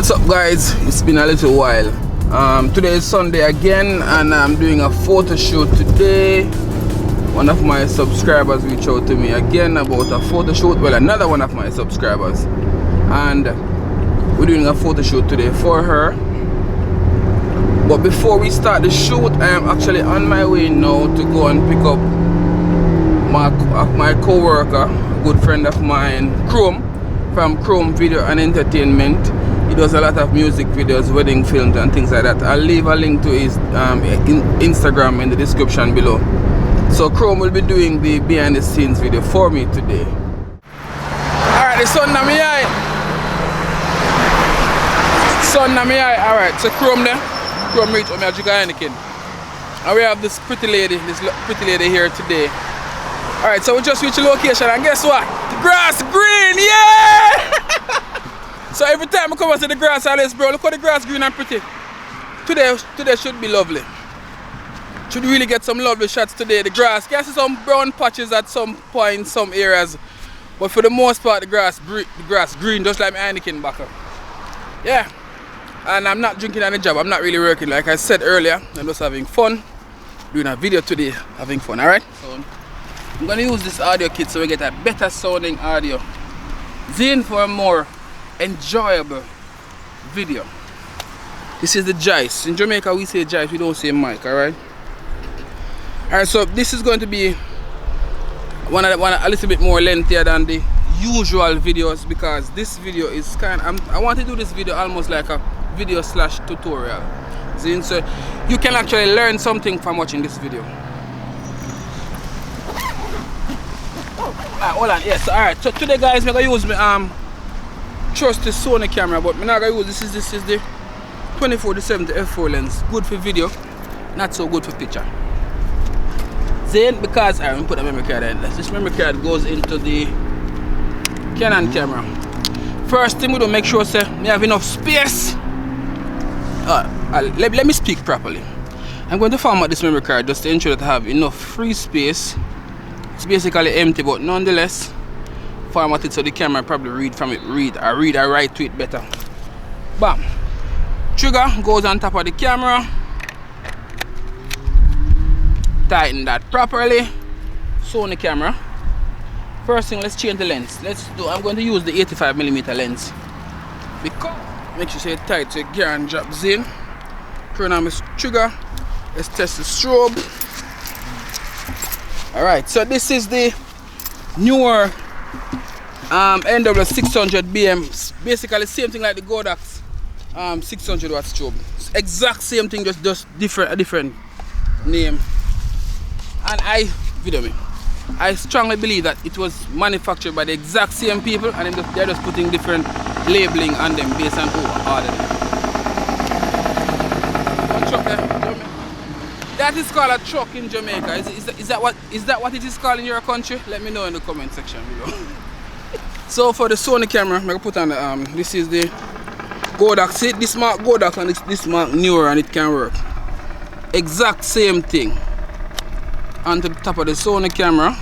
What's up guys, it's been a little while. Today is Sunday again and I'm doing a photo shoot today. One of my subscribers reached out to me again about a photo shoot. Well, another one of my subscribers, and we're doing a photo shoot today for her. But before we start the shoot, I am actually on my way now to go and pick up my co-worker, a good friend of mine, Chrome, from Chrome Video and Entertainment. He does a lot of music videos, wedding films and things like that. I'll leave a link to his Instagram in the description below. So Chrome will be doing the behind the scenes video for me today. Alright, the sun na me eye. Sun na me eye. Alright, so Chrome there. Chrome reach me a Heineken. And we have this pretty lady here today. Alright, so we just reached the location and guess what? The grass green, yeah! So every time I come out to the grass, I say, bro, look how the grass green and pretty. Today should be lovely. Should really get some lovely shots today. The grass, you can see some brown patches at some point in some areas. But for the most part, the grass green, just like my Heineken back up. Yeah. And I'm not drinking on the job, I'm not really working. Like I said earlier, I'm just having fun. Doing a video today, having fun, alright? So I'm gonna use this audio kit so we get a better sounding audio. Zine for a more enjoyable video. This is the Jice. In Jamaica we say Jice, we don't say mic, alright? Alright, so this is going to be one a little bit more lengthier than the usual videos because this video is I want to do this video almost like a video slash tutorial. So you can actually learn something from watching this video. Alright, hold on, yes, alright. So today guys, I'm gonna use my trusty Sony camera, but I'm not gonna use this is the 24-70 f4 lens. Good for video, not so good for picture. Then because I'm put a memory card in. This memory card goes into the Canon camera. First thing we do, make sure say we have enough space. Let me speak properly. I'm going to format this memory card just to ensure that I have enough free space. It's basically empty, but nonetheless format it so the camera probably read or write to it better. Bam. Trigger goes on top of the camera. Tighten that properly. Sony camera. First thing, let's change the lens. I'm going to use the 85mm lens. Because make sure you tight so you can't drop in. Turn on my trigger. Let's test the strobe. Alright, so this is the newer NW600 BM. Basically same thing like the Godak's 600 watt strobe. It's exact same thing, just a different name. And I strongly believe that it was manufactured by the exact same people and they're just putting different labeling on them based on who ordered them. One truck there. That is called a truck in Jamaica. Is that what it is called in your country? Let me know in the comment section below. So for the Sony camera, I'm gonna put on the this is the Kodak. See, this mark Kodak and this mark newer and it can work. Exact same thing. On the top of the Sony camera.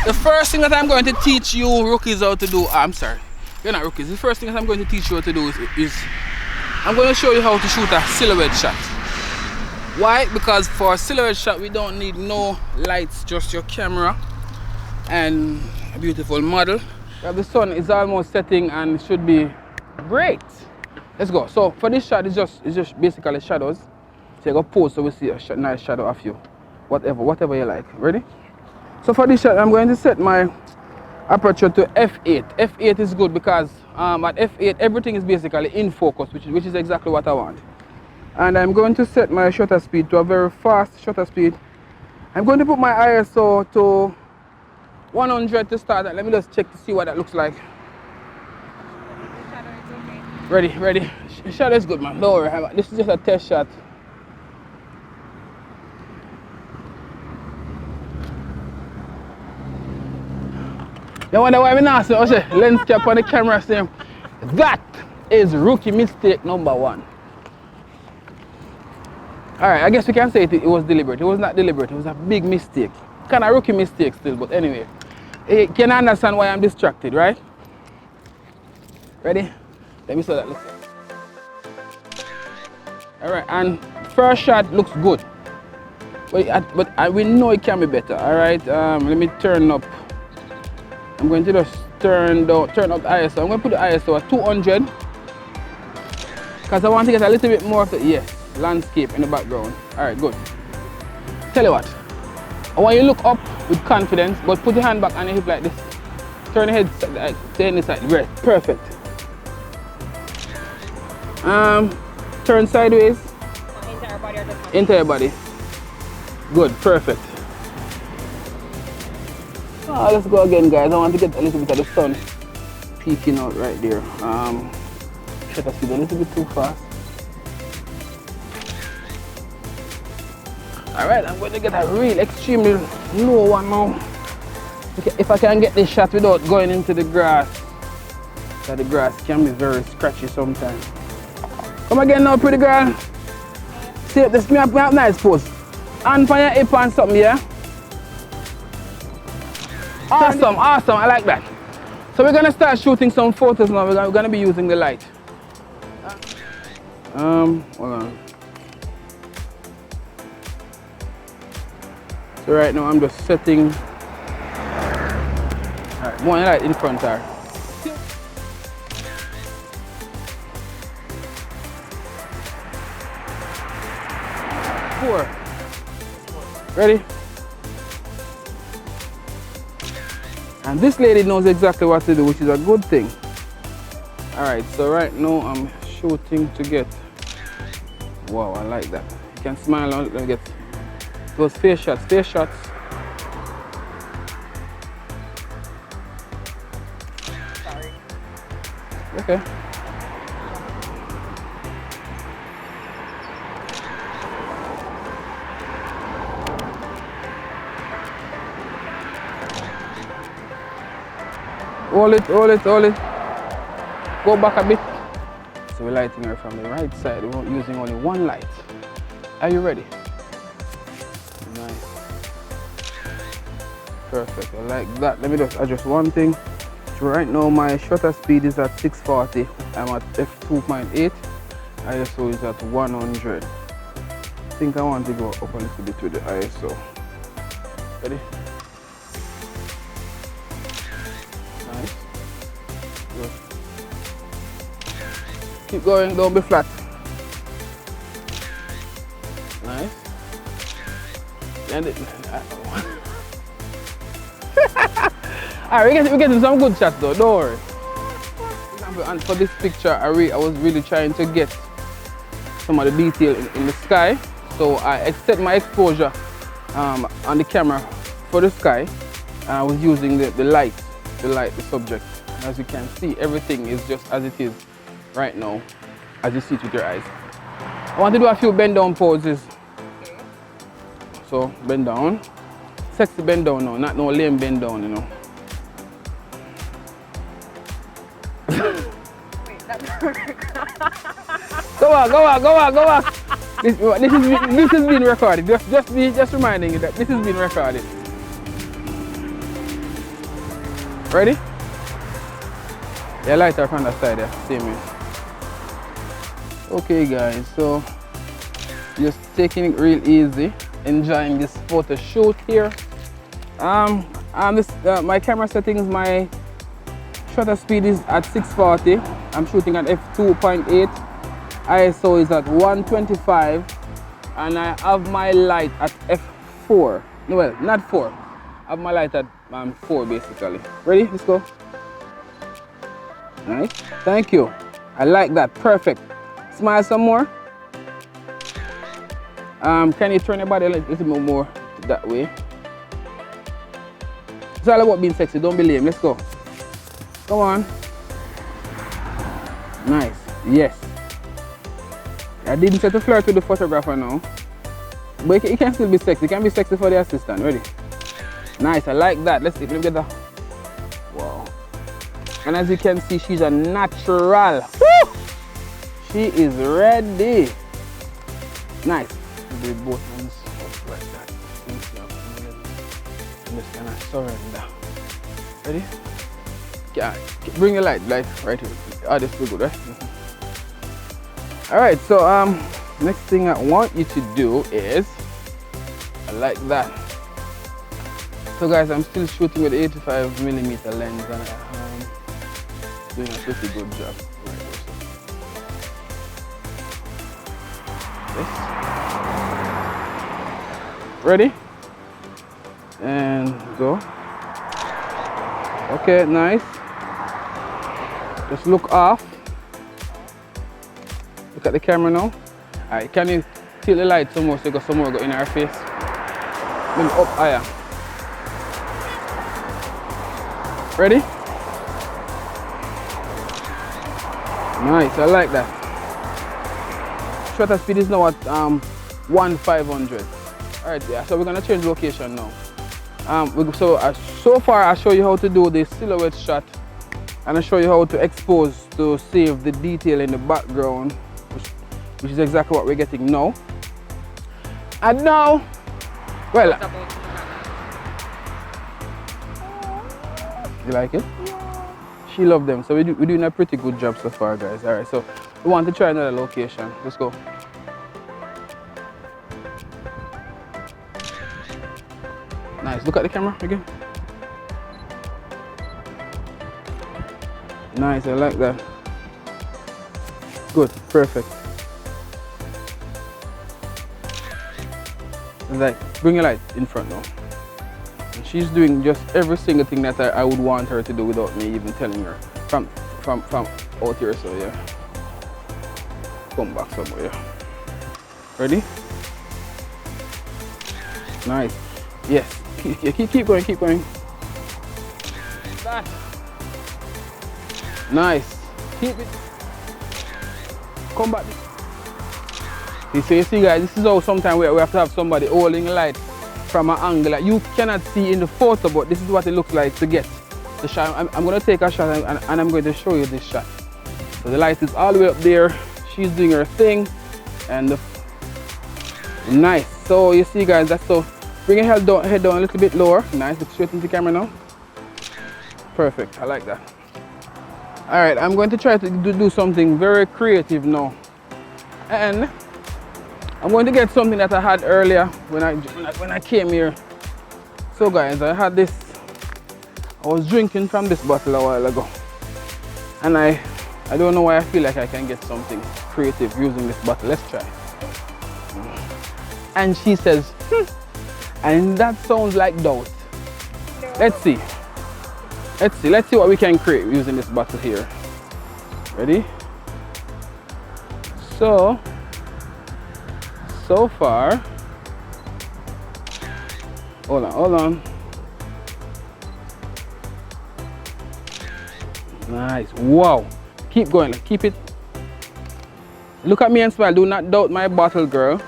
The first thing that I'm going to teach you rookies how to do, I'm sorry, you're not rookies. The first thing that I'm going to teach you how to do is I'm going to show you how to shoot a silhouette shot. Why? Because for a silhouette shot we don't need no lights, just your camera and a beautiful model. The sun is almost setting and should be great. Let's go. So for this shot, it's just basically shadows. So you go pose so we see a nice shadow of you. Whatever you like. Ready? So for this shot, I'm going to set my aperture to f8. F8 is good because at f8 everything is basically in focus, which is exactly what I want. And I'm going to set my shutter speed to a very fast shutter speed. I'm going to put my ISO to 100 to start. Let me just check to see what that looks like. Ready. Shadow is good, man. Don't worry. This is just a test shot. You wonder why I'm not saying lens cap on the camera saying that is rookie mistake number 1. Alright, I guess we can say it was deliberate. It was not deliberate, it was a big mistake. Kind of rookie mistake still, but anyway. You can understand why I'm distracted, right? Ready? Let me see that. Alright, and first shot looks good. But we know it can be better. Alright, let me turn up. I'm going to just turn up the ISO. I'm going to put the ISO at 200 because I want to get a little bit more of the landscape in the background. Alright, good. Tell you what, I want you to look up with confidence, but put your hand back on your hip like this. Turn your head like turn this side. Right, perfect. Turn sideways. Entire body or just Entire body. Good, perfect. Let's go again, guys. I want to get a little bit of the sun peeking out right there. Shutter speed a little bit too fast. Alright, I'm going to get a real extremely low one now. If I can get this shot without going into the grass, because the grass can be very scratchy sometimes. Come again now, pretty girl. See, this me up nice pose. Hand for your hip and something, yeah? Awesome, awesome, I like that. So we're going to start shooting some photos now. We're going to be using the light. Hold on. So right now I'm just setting. Alright, one light in front there. 4. Ready? And this lady knows exactly what to do, which is a good thing. Alright, so right now I'm shooting to get. Wow, I like that. You can smile on it and get those face shots, face shots. sorry. Okay. Hold it, hold it, hold it. Go back a bit. So we're lighting her from the right side. We're using only one light. Are you ready? Nice. Perfect, I like that. Let me just adjust one thing. So right now my shutter speed is at 640. I'm at f2.8. ISO is at 100. I think I want to go up a little bit with the ISO. Ready? Nice. Good. Keep going, don't be flat. Nice. And it, Alright, we're getting some good shots though, don't worry. And for this picture, I was really trying to get some of the detail in the sky. So I extend my exposure on the camera for the sky. And I was using the light, the subject. As you can see, everything is just as it is right now, as you see it with your eyes. I want to do a few bend down poses. So bend down. Sexy bend down now, not no lame bend down, you know. Wait, that's Go on. This is being recorded. Just reminding you that this is being recorded. Ready? Yeah, lighter from the side there, see me. Okay guys, so just taking it real easy, enjoying this photo shoot here. My camera settings, my shutter speed is at 640. I'm shooting at f2.8. ISO is at 125, and I have my light at f4. No, well, not 4. I have my light at 4 basically. Ready? Let's go. Nice. Thank you. I like that. Perfect. Smile some more. Can you turn your body a little bit more that way? It's all about being sexy. Don't be lame. Let's go. Come on. Nice. Yes. I didn't set to flirt with the photographer now. But it can still be sexy. It can be sexy for the assistant. Ready? Nice. I like that. Let's see. Let me get that. Wow. And as you can see, she's a natural. Woo! She is ready. Nice. Do both hands up like that. I'm just gonna surrender. Ready? Yeah, bring the light right here. Ah, this will good, right? Alright, so next thing I want you to do is like that. So guys, I'm still shooting with 85mm lens and I'm doing a pretty good job. Yes. Ready? And go. Okay, nice. Just look off. Look at the camera now. Alright, can you tilt the light some more so you got some more go in our face? Maybe up higher. Ready? Nice, I like that. Shutter speed is now at 1/500. Alright, yeah, so we're gonna change location now. So far I show you how to do the silhouette shot and I show you how to expose to save the detail in the background, which is exactly what we're getting now. And now, well, you like it? She loved them, so we're doing a pretty good job so far, guys. Alright, so we want to try another location. Let's go. Nice, look at the camera again. Nice, I like that. Good, perfect. Like, bring your light in front now. And she's doing just every single thing that I would want her to do without me even telling her. From out here, so yeah. Come back somewhere, yeah. Ready? Nice. Yes. Keep going, keep going. That. Nice. Keep it. Come back. You see guys, this is how sometimes we have to have somebody holding light from an angle that you cannot see in the photo, but this is what it looks like to get the shot. I'm going to take a shot and I'm going to show you this shot. So the light is all the way up there. She's doing her thing. And nice. So you see guys, that's so. Bring your head down a little bit lower. Nice, look straight into the camera now. Perfect, I like that. All right, I'm going to try to do something very creative now. And I'm going to get something that I had earlier when I came here. So guys, I had this, I was drinking from this bottle a while ago. And I don't know why I feel like I can get something creative using this bottle. Let's try. And she says, and that sounds like doubt. Let's see. Let's see what we can create using this bottle here. Ready? So far, hold on. Nice, wow. Keep going, keep it. Look at me and smile, do not doubt my bottle, girl.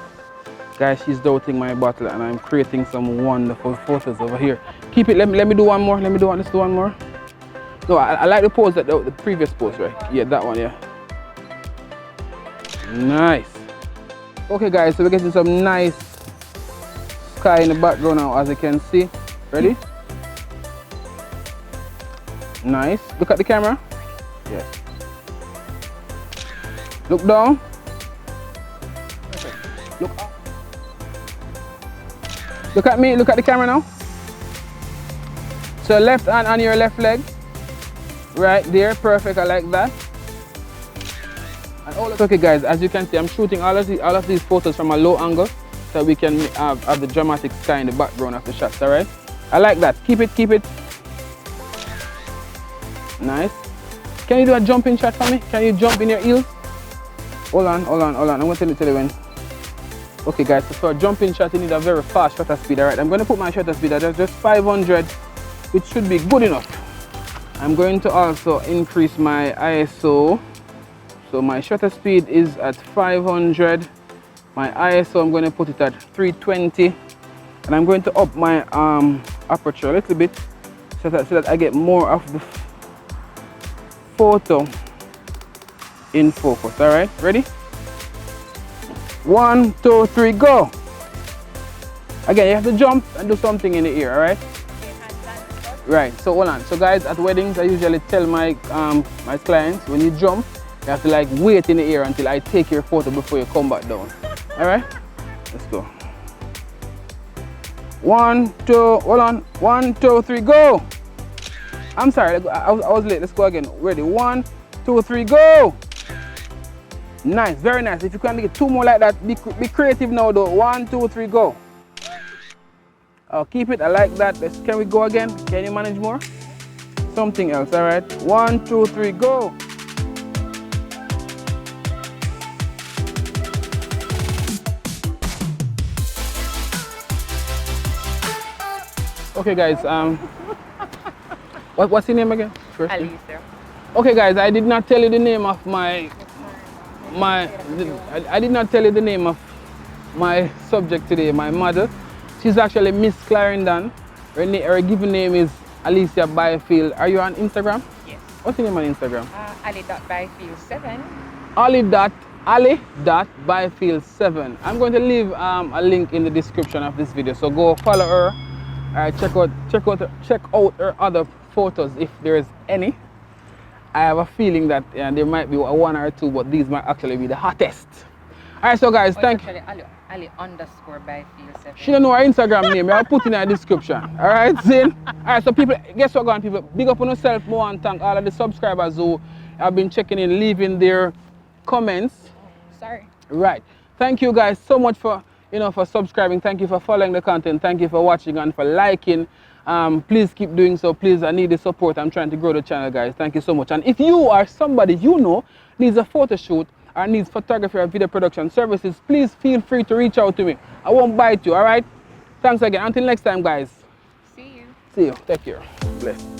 Guys, she's doubting my bottle and I'm creating some wonderful photos over here. Keep it, let me do one more, let's do one more. No, I like the pose, the previous pose, right? Yeah, that one, yeah. Nice. Okay guys, so we're getting some nice sky in the background now, as you can see. Ready? Nice. Look at the camera. Yeah. Look down. Look up. Look at me, look at the camera now. So left hand on your left leg. Right there, perfect, I like that. And all okay guys, as you can see, I'm shooting all of these photos from a low angle so we can have the dramatic sky in the background of the shots, alright? I like that. Keep it. Nice. Can you do a jumping shot for me? Can you jump in your heels? Hold on. I'm going to tell you when. Okay guys, so for a jumping shot you need a very fast shutter speed, alright? I'm going to put my shutter speed at just 500, which should be good enough. I'm going to also increase my ISO. So my shutter speed is at 500. My ISO, I'm going to put it at 320. And I'm going to up my aperture a little bit so that I get more of the photo in focus. Alright, ready? 1, 2, 3, go! Again, you have to jump and do something in the ear, alright? Right, so hold on. So guys, at weddings, I usually tell my my clients, when you jump, you have to like wait in the air until I take your photo before you come back down. All right, let's go. 1, 2, hold on. 1, 2, 3, go. I'm sorry, I was late. Let's go again. Ready? 1, 2, 3, go. Nice, very nice. If you can get 2 more like that, be creative now though. 1, 2, 3, go. Keep it, I like that. Can we go again? Can you manage more? Something else, all right? 1, 2, 3, go. Okay guys, what's your name again? Alicia. Okay guys, I did not tell you the name of I did not tell you the name of my subject today, my model. She's actually Miss Clarendon. Her given name is Alicia Byfield. Are you on Instagram? Yes. What's your name on Instagram? Ali.byfield7. Ali.byfield7. I'm going to leave a link in the description of this video, so go follow her. Check out her other photos if there is any. I have a feeling that there might be 1 or 2, but these might actually be the hottest. Alright, so guys, thank you. Ali_Byfield7. She don't know her Instagram name. I'll put in the description. Alright, Zin? Alright, so people, guess what, going people? Big up on yourself more and thank all of the subscribers who have been checking in, leaving their comments. Sorry. Right. Thank you guys so much for for subscribing. Thank you for following the content. Thank you for watching and for liking. Please keep doing so. Please, I need the support. I'm trying to grow the channel, guys. Thank you so much. And if you are somebody you know needs a photo shoot or needs photography or video production services, please feel free to reach out to me. I won't bite you, all right? Thanks again. Until next time, guys. See you. See you. Take care. Bless.